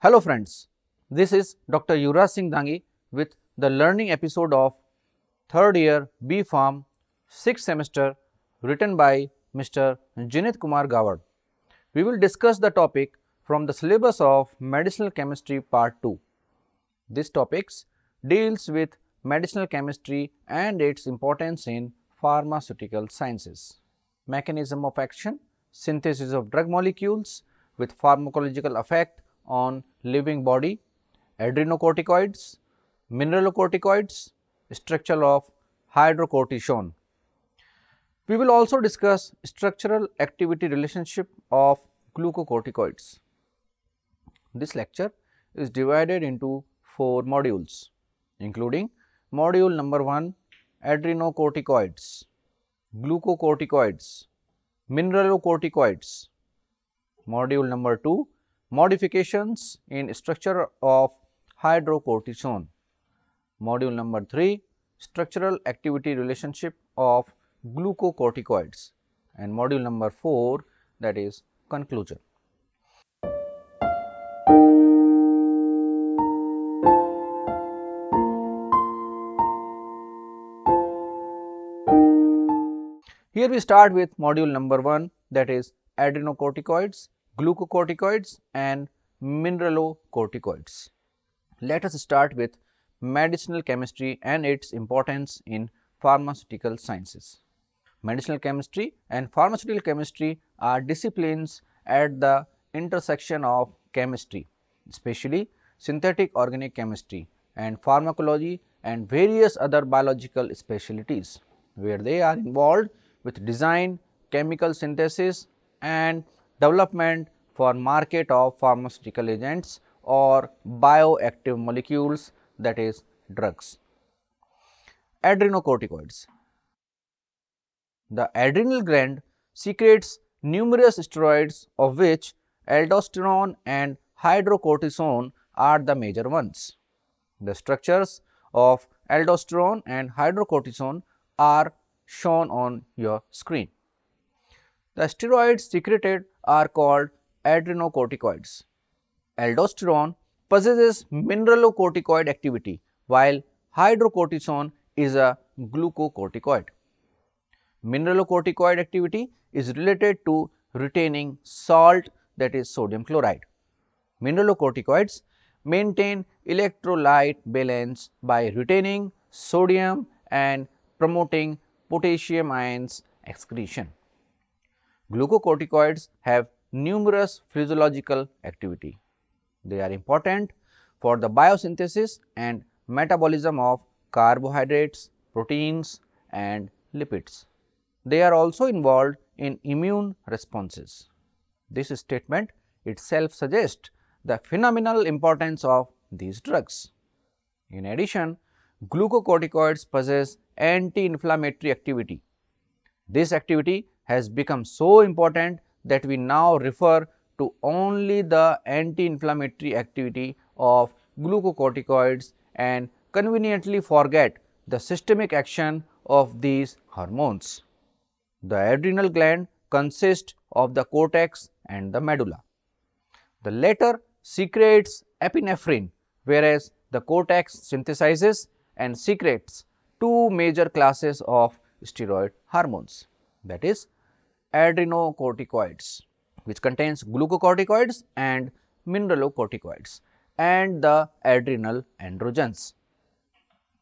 Hello friends, this is Dr. Yuvraj Singh Dangi with the learning episode of 3rd year B Pharm 6th semester written by Mr. Jinit Kumar Gawad. We will discuss the topic from the syllabus of Medicinal Chemistry Part 2. This topics deals with medicinal chemistry and its importance in pharmaceutical sciences, mechanism of action, synthesis of drug molecules with pharmacological effect on living body, adrenocorticoids, mineralocorticoids, structure of hydrocortisone. We will also discuss structural activity relationship of glucocorticoids. This lecture is divided into 4 modules, including module number 1 adrenocorticoids, glucocorticoids, mineralocorticoids, module number 2 modifications in structure of hydrocortisone, module number 3 structural activity relationship of glucocorticoids, and module number 4, that is conclusion. Here we start with module number 1, that is adrenocorticoids, glucocorticoids and mineralocorticoids. Let us start with medicinal chemistry and its importance in pharmaceutical sciences. Medicinal chemistry and pharmaceutical chemistry are disciplines at the intersection of chemistry, especially synthetic organic chemistry and pharmacology and various other biological specialties, where they are involved with design, chemical synthesis and development for market of pharmaceutical agents or bioactive molecules, that is drugs. Adrenocorticoids. The adrenal gland secretes numerous steroids, of which aldosterone and hydrocortisone are the major ones. The structures of aldosterone and hydrocortisone are shown on your screen. The steroids secreted are called adrenocorticoids. Aldosterone possesses mineralocorticoid activity, while hydrocortisone is a glucocorticoid. Mineralocorticoid activity is related to retaining salt, that is sodium chloride. Mineralocorticoids maintain electrolyte balance by retaining sodium and promoting potassium ions excretion. Glucocorticoids have numerous physiological activity. They are important for the biosynthesis and metabolism of carbohydrates, proteins and lipids. They are also involved in immune responses. This statement itself suggests the phenomenal importance of these drugs. In addition, glucocorticoids possess anti-inflammatory activity. This activity has become so important that we now refer to only the anti-inflammatory activity of glucocorticoids and conveniently forget the systemic action of these hormones. The adrenal gland consists of the cortex and the medulla. The latter secretes epinephrine, whereas the cortex synthesizes and secretes 2 major classes of steroid hormones, that is adrenocorticoids, which contains glucocorticoids and mineralocorticoids, and the adrenal androgens.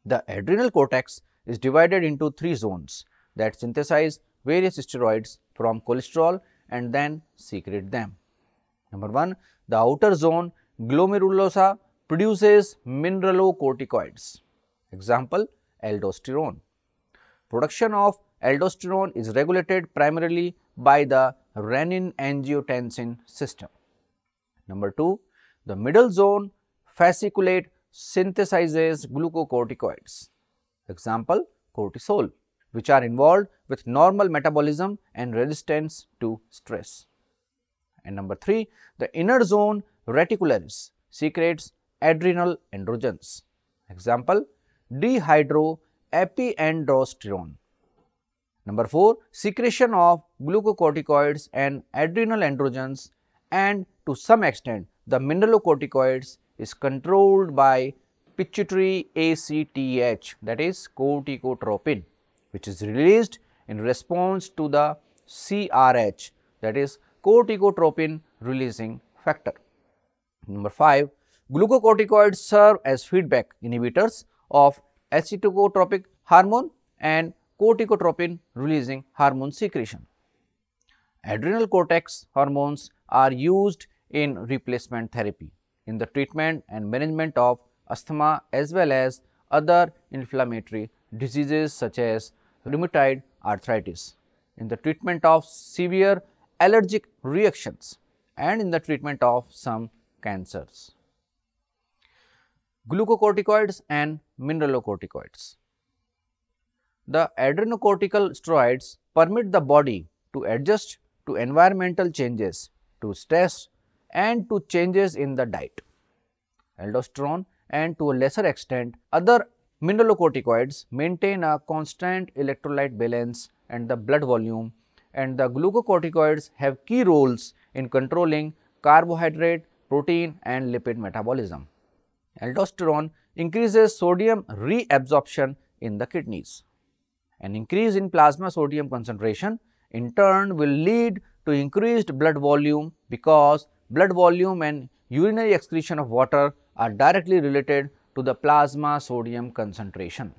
The adrenal cortex is divided into 3 zones that synthesize various steroids from cholesterol and then secrete them. Number 1, the outer zone glomerulosa produces mineralocorticoids. Example, aldosterone. Production of aldosterone is regulated primarily by the renin-angiotensin system. Number 2, the middle zone fasciculate synthesizes glucocorticoids. Example, cortisol, which are involved with normal metabolism and resistance to stress. And number 3, the inner zone reticularis secretes adrenal androgens. Example, dehydroepiandrosterone. Number 4, secretion of glucocorticoids and adrenal androgens, and to some extent the mineralocorticoids is controlled by pituitary ACTH, that is corticotropin, which is released in response to the CRH, that is corticotropin releasing factor. Number 5, glucocorticoids serve as feedback inhibitors of acetotropic hormone and corticotropin releasing hormone secretion. Adrenal cortex hormones are used in replacement therapy, in the treatment and management of asthma as well as other inflammatory diseases such as rheumatoid arthritis, in the treatment of severe allergic reactions, and in the treatment of some cancers. Glucocorticoids and mineralocorticoids. The adrenocortical steroids permit the body to adjust to environmental changes, to stress, and to changes in the diet. Aldosterone and to a lesser extent other mineralocorticoids maintain a constant electrolyte balance and the blood volume, and the glucocorticoids have key roles in controlling carbohydrate, protein and lipid metabolism. Aldosterone increases sodium reabsorption in the kidneys. An increase in plasma sodium concentration in turn will lead to increased blood volume, because blood volume and urinary excretion of water are directly related to the plasma sodium concentration.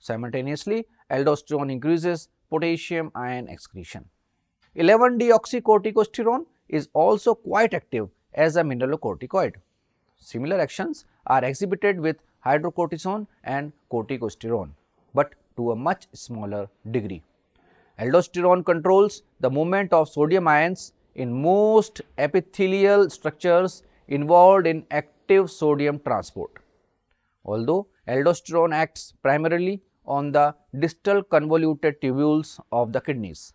Simultaneously, aldosterone increases potassium ion excretion. 11-deoxycorticosterone is also quite active as a mineralocorticoid. Similar actions are exhibited with hydrocortisone and corticosterone, but to a much smaller degree. Aldosterone controls the movement of sodium ions in most epithelial structures involved in active sodium transport. Although aldosterone acts primarily on the distal convoluted tubules of the kidneys,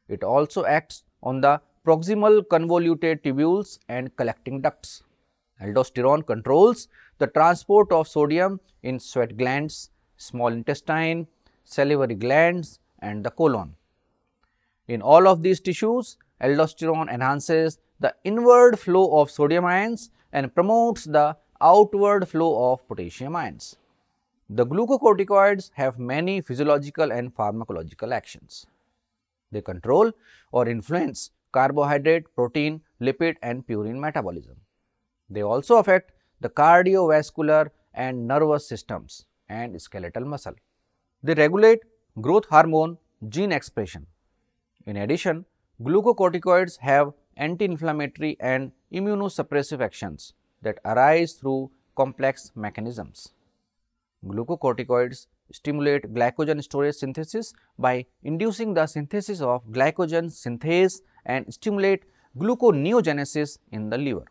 it also acts on the proximal convoluted tubules and collecting ducts. Aldosterone controls the transport of sodium in sweat glands, small intestine, salivary glands and the colon. In all of these tissues, aldosterone enhances the inward flow of sodium ions and promotes the outward flow of potassium ions. The glucocorticoids have many physiological and pharmacological actions. They control or influence carbohydrate, protein, lipid and purine metabolism. They also affect the cardiovascular and nervous systems and skeletal muscle. They regulate growth hormone gene expression. In addition, glucocorticoids have anti-inflammatory and immunosuppressive actions that arise through complex mechanisms. Glucocorticoids stimulate glycogen storage synthesis by inducing the synthesis of glycogen synthase and stimulate gluconeogenesis in the liver.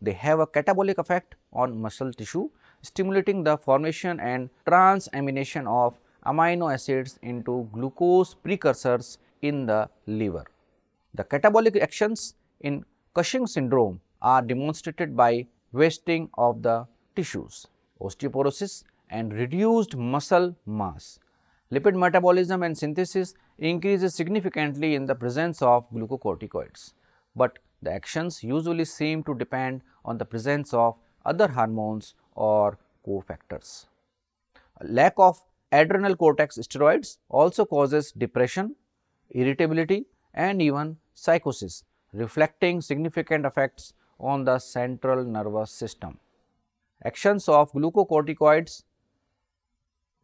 They have a catabolic effect on muscle tissue, stimulating the formation and transamination of amino acids into glucose precursors in the liver. The catabolic actions in Cushing syndrome are demonstrated by wasting of the tissues, osteoporosis and reduced muscle mass. Lipid metabolism and synthesis increases significantly in the presence of glucocorticoids, but the actions usually seem to depend on the presence of other hormones or cofactors. Lack of adrenal cortex steroids also causes depression, irritability and even psychosis, reflecting significant effects on the central nervous system. Actions of glucocorticoids.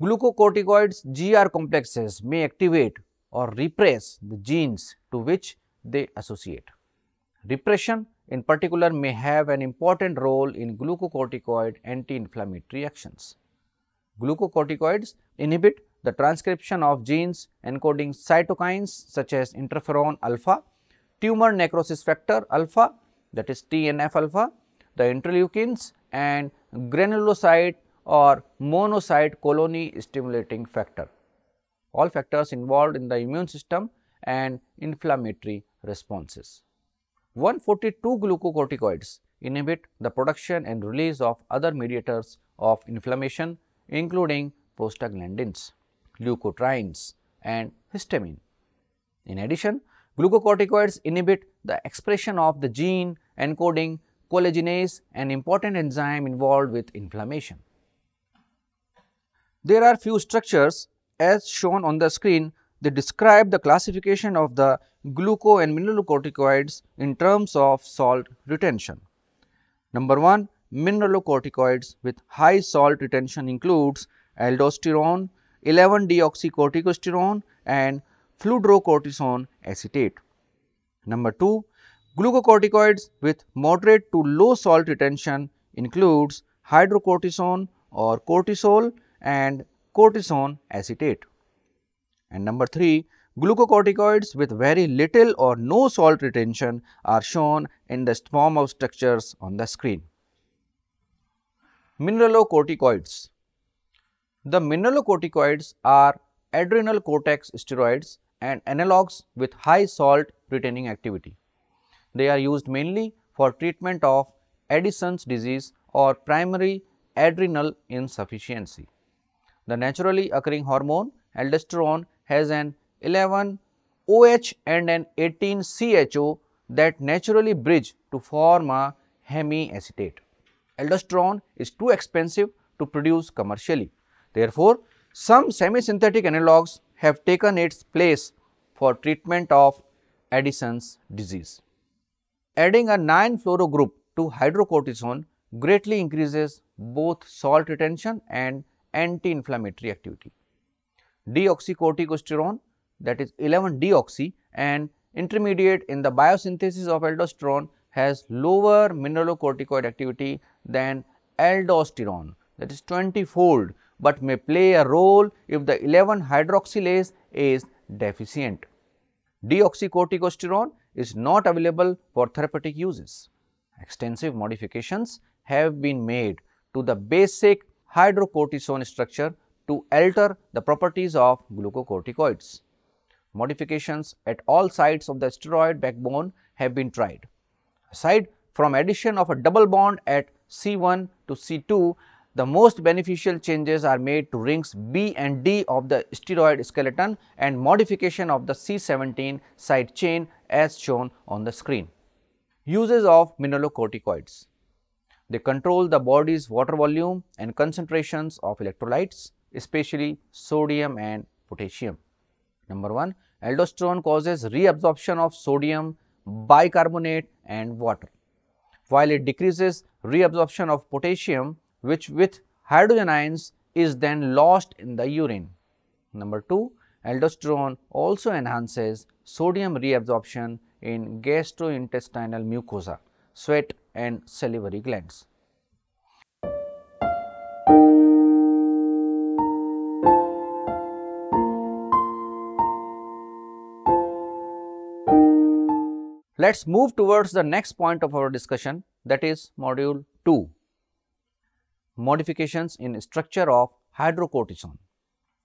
Glucocorticoids GR complexes may activate or repress the genes to which they associate. Repression in particular may have an important role in glucocorticoid anti-inflammatory actions. Glucocorticoids inhibit the transcription of genes encoding cytokines such as interferon alpha, tumor necrosis factor alpha, that is TNF alpha, the interleukins, and granulocyte or monocyte colony stimulating factor, all factors involved in the immune system and inflammatory responses. 142 glucocorticoids inhibit the production and release of other mediators of inflammation, including prostaglandins, leukotrienes, and histamine. In addition, glucocorticoids inhibit the expression of the gene encoding collagenase, an important enzyme involved with inflammation. There are few structures as shown on the screen. They describe the classification of the gluco and mineralocorticoids in terms of salt retention. Number 1, mineralocorticoids with high salt retention includes aldosterone, 11-deoxycorticosterone, and fludrocortisone acetate. Number 2, glucocorticoids with moderate to low salt retention includes hydrocortisone or cortisol and cortisone acetate. And number 3, glucocorticoids with very little or no salt retention are shown in the form of structures on the screen. Mineralocorticoids. The mineralocorticoids are adrenal cortex steroids and analogues with high salt retaining activity. They are used mainly for treatment of Addison's disease or primary adrenal insufficiency. The naturally occurring hormone aldosterone has an 11-OH and an 18-CHO that naturally bridge to form a hemiacetate. Aldosterone is too expensive to produce commercially. Therefore, some semi-synthetic analogues have taken its place for treatment of Addison's disease. Adding a 9-fluoro group to hydrocortisone greatly increases both salt retention and anti-inflammatory activity. Deoxycorticosterone, that is 11-deoxy, an intermediate in the biosynthesis of aldosterone, has lower mineralocorticoid activity than aldosterone, that is 20-fold, but may play a role if the 11-hydroxylase is deficient. Deoxycorticosterone is not available for therapeutic uses. Extensive modifications have been made to the basic hydrocortisone structure to alter the properties of glucocorticoids. Modifications at all sites of the steroid backbone have been tried. Aside from addition of a double bond at C1 to C2, the most beneficial changes are made to rings B and D of the steroid skeleton and modification of the C17 side chain as shown on the screen. Uses of mineralocorticoids. They control the body's water volume and concentrations of electrolytes, especially sodium and potassium. Number 1, aldosterone causes reabsorption of sodium, bicarbonate and water, while it decreases reabsorption of potassium, which with hydrogen ions is then lost in the urine. Number 2, aldosterone also enhances sodium reabsorption in gastrointestinal mucosa, sweat and salivary glands. Let us move towards the next point of our discussion, that is module 2, modifications in structure of hydrocortisone.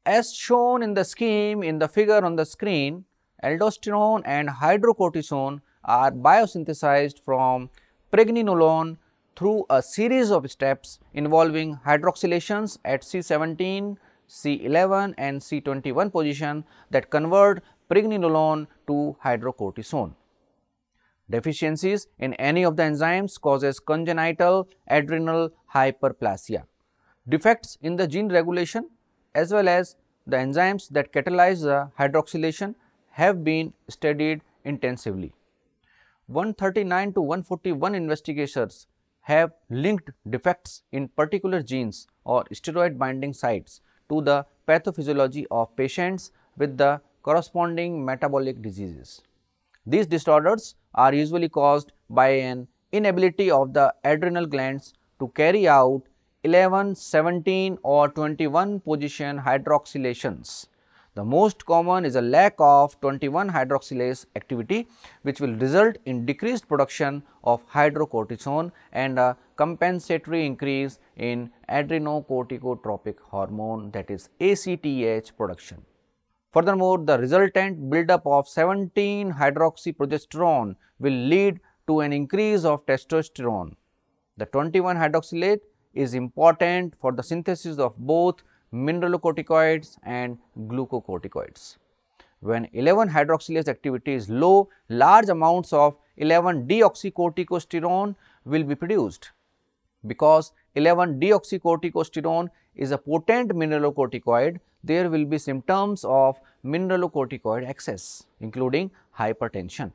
As shown in the scheme in the figure on the screen, aldosterone and hydrocortisone are biosynthesized from pregnenolone through a series of steps involving hydroxylations at C17, C11 and C21 position that convert pregnenolone to hydrocortisone. Deficiencies in any of the enzymes causes congenital adrenal hyperplasia. Defects in the gene regulation as well as the enzymes that catalyze the hydroxylation have been studied intensively. 139 to 141 investigators have linked defects in particular genes or steroid binding sites to the pathophysiology of patients with the corresponding metabolic diseases. These disorders are usually caused by an inability of the adrenal glands to carry out 11, 17 or 21 position hydroxylations. The most common is a lack of 21 hydroxylase activity, which will result in decreased production of hydrocortisone and a compensatory increase in adrenocorticotropic hormone, that is ACTH production. Furthermore, the resultant buildup of 17 hydroxyprogesterone will lead to an increase of testosterone. The 21 hydroxylate is important for the synthesis of both mineralocorticoids and glucocorticoids. When 11 hydroxylase activity is low, large amounts of 11 deoxycorticosterone will be produced. Because 11 deoxycorticosterone is a potent mineralocorticoid, there will be symptoms of mineralocorticoid excess, including hypertension.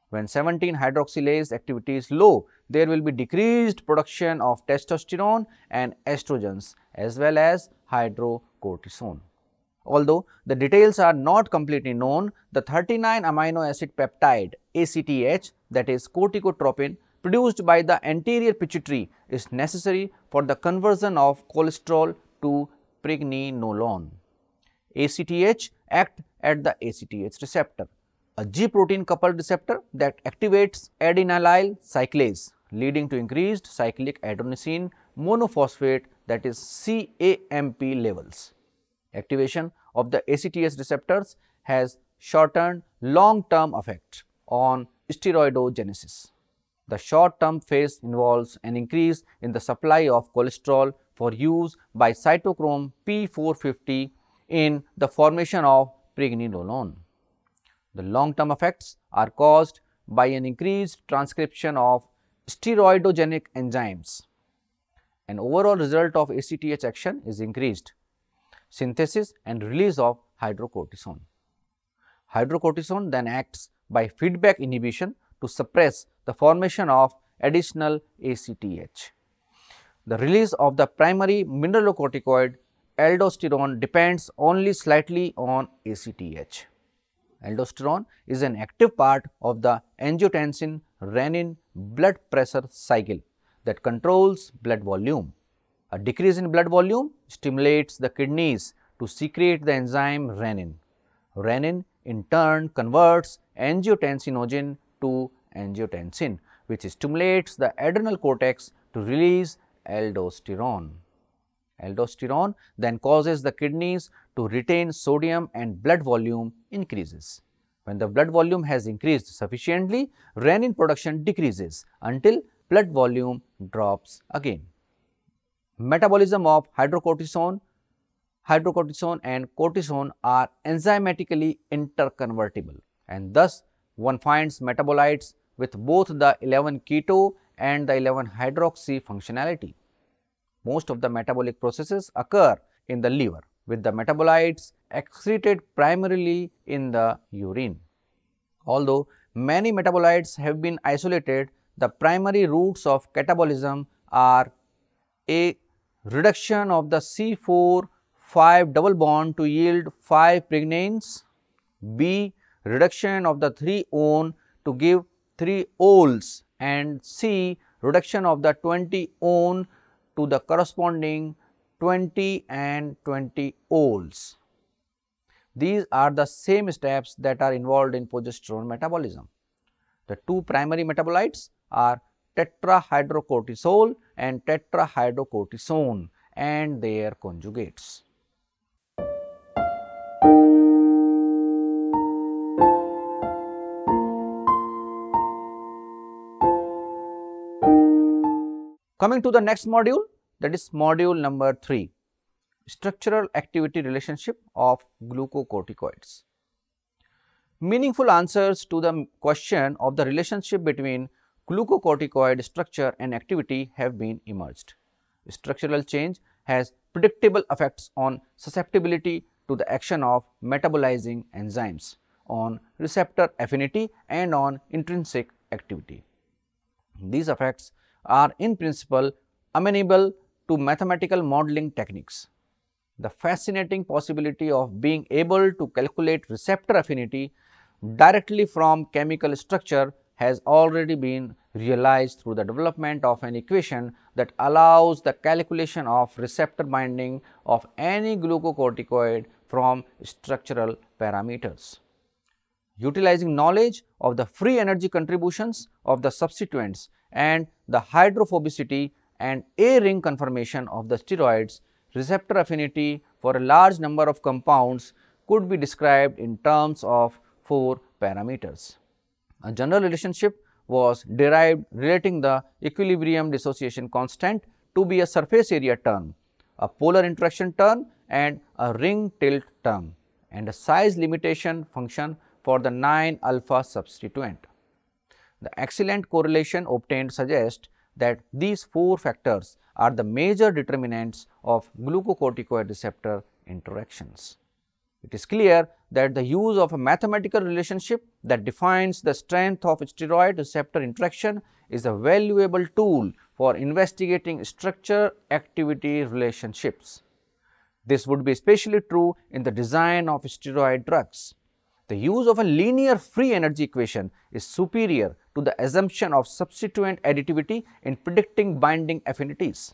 When 17 hydroxylase activity is low, there will be decreased production of testosterone and estrogens as well as hydrocortisone. Although the details are not completely known, the 39 amino acid peptide ACTH, that is corticotropin, produced by the anterior pituitary is necessary for the conversion of cholesterol to pregnenolone. ACTH act at the ACTH receptor, a G protein coupled receptor that activates adenylyl cyclase, leading to increased cyclic adenosine monophosphate, that is CAMP levels. Activation of the ACTH receptors has short-term long-term effect on steroidogenesis. The short-term phase involves an increase in the supply of cholesterol for use by cytochrome P450 in the formation of pregnenolone. The long-term effects are caused by an increased transcription of steroidogenic enzymes. An overall result of ACTH action is increased synthesis and release of hydrocortisone. Hydrocortisone then acts by feedback inhibition to suppress the formation of additional ACTH. The release of the primary mineralocorticoid aldosterone depends only slightly on ACTH. Aldosterone is an active part of the angiotensin-renin blood pressure cycle that controls blood volume. A decrease in blood volume stimulates the kidneys to secrete the enzyme renin. Renin in turn converts angiotensinogen to angiotensin, which stimulates the adrenal cortex to release aldosterone. Aldosterone then causes the kidneys to retain sodium and blood volume increases. When the blood volume has increased sufficiently, renin production decreases until blood volume drops again. Metabolism of hydrocortisone and cortisone are enzymatically interconvertible, and thus one finds metabolites with both the 11 keto and the 11 hydroxy functionality. Most of the metabolic processes occur in the liver, with the metabolites excreted primarily in the urine. Although many metabolites have been isolated, the primary routes of catabolism are A. Reduction of the C4-5 double bond to yield 5 pregnanes, B. Reduction of the 3-one to give 3 ols, and C. Reduction of the 20-one to the corresponding 20 and 20 ols. These are the same steps that are involved in progesterone metabolism. The two primary metabolites are tetrahydrocortisol and tetrahydrocortisone and their conjugates. Coming to the next module, that is module number 3, structural activity relationship of glucocorticoids. Meaningful answers to the question of the relationship between glucocorticoid structure and activity have been emerged. Structural change has predictable effects on susceptibility to the action of metabolizing enzymes, on receptor affinity and on intrinsic activity. These effects are in principle amenable to mathematical modeling techniques. The fascinating possibility of being able to calculate receptor affinity directly from chemical structure has already been realized through the development of an equation that allows the calculation of receptor binding of any glucocorticoid from structural parameters. Utilizing knowledge of the free energy contributions of the substituents and the hydrophobicity and A ring conformation of the steroids, receptor affinity for a large number of compounds could be described in terms of 4 parameters. A general relationship was derived relating the equilibrium dissociation constant to be a surface area term, a polar interaction term and a ring tilt term, and a size limitation function for the 9 alpha substituent. The excellent correlation obtained suggests that these 4 factors are the major determinants of glucocorticoid receptor interactions. It is clear that the use of a mathematical relationship that defines the strength of steroid receptor interaction is a valuable tool for investigating structure activity relationships. This would be especially true in the design of steroid drugs. The use of a linear free energy equation is superior to the assumption of substituent additivity in predicting binding affinities.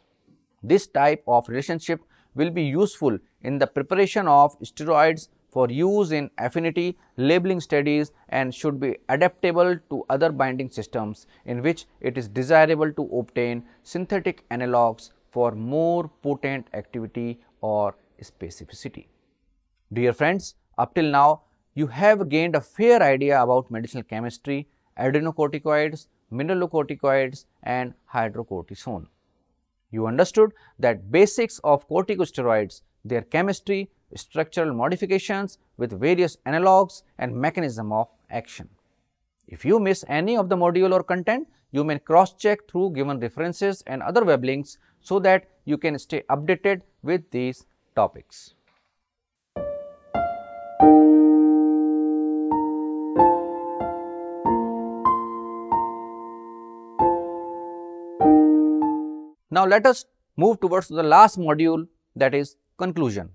This type of relationship will be useful in the preparation of steroids for use in affinity labeling studies and should be adaptable to other binding systems in which it is desirable to obtain synthetic analogues for more potent activity or specificity. Dear friends, up till now, you have gained a fair idea about medicinal chemistry, adrenocorticoids, mineralocorticoids and hydrocortisone. You understood that basics of corticosteroids, their chemistry, structural modifications with various analogues and mechanism of action. If you miss any of the module or content, you may cross-check through given references and other web links so that you can stay updated with these topics. Now, let us move towards the last module, that is conclusion.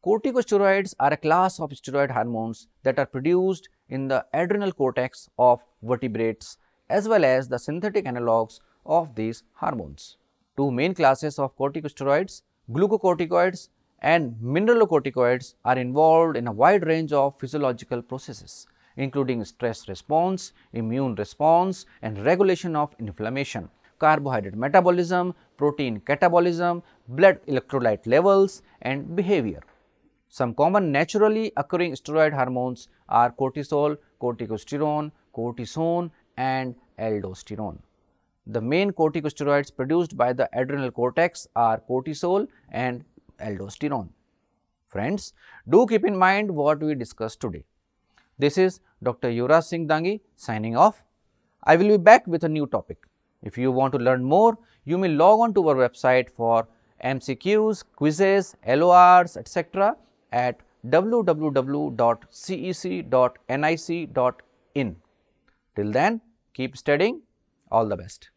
Corticosteroids are a class of steroid hormones that are produced in the adrenal cortex of vertebrates as well as the synthetic analogues of these hormones. Two main classes of corticosteroids, glucocorticoids and mineralocorticoids, are involved in a wide range of physiological processes, including stress response, immune response and regulation of inflammation, carbohydrate metabolism, protein catabolism, blood electrolyte levels and behavior. Some common naturally occurring steroid hormones are cortisol, corticosterone, cortisone and aldosterone. The main corticosteroids produced by the adrenal cortex are cortisol and aldosterone. Friends, do keep in mind what we discussed today. This is Dr. Yuvraj Singh Dangi signing off. I will be back with a new topic. If you want to learn more, you may log on to our website for MCQs, quizzes, LORs, etc. at www.cec.nic.in. Till then, keep studying. All the best.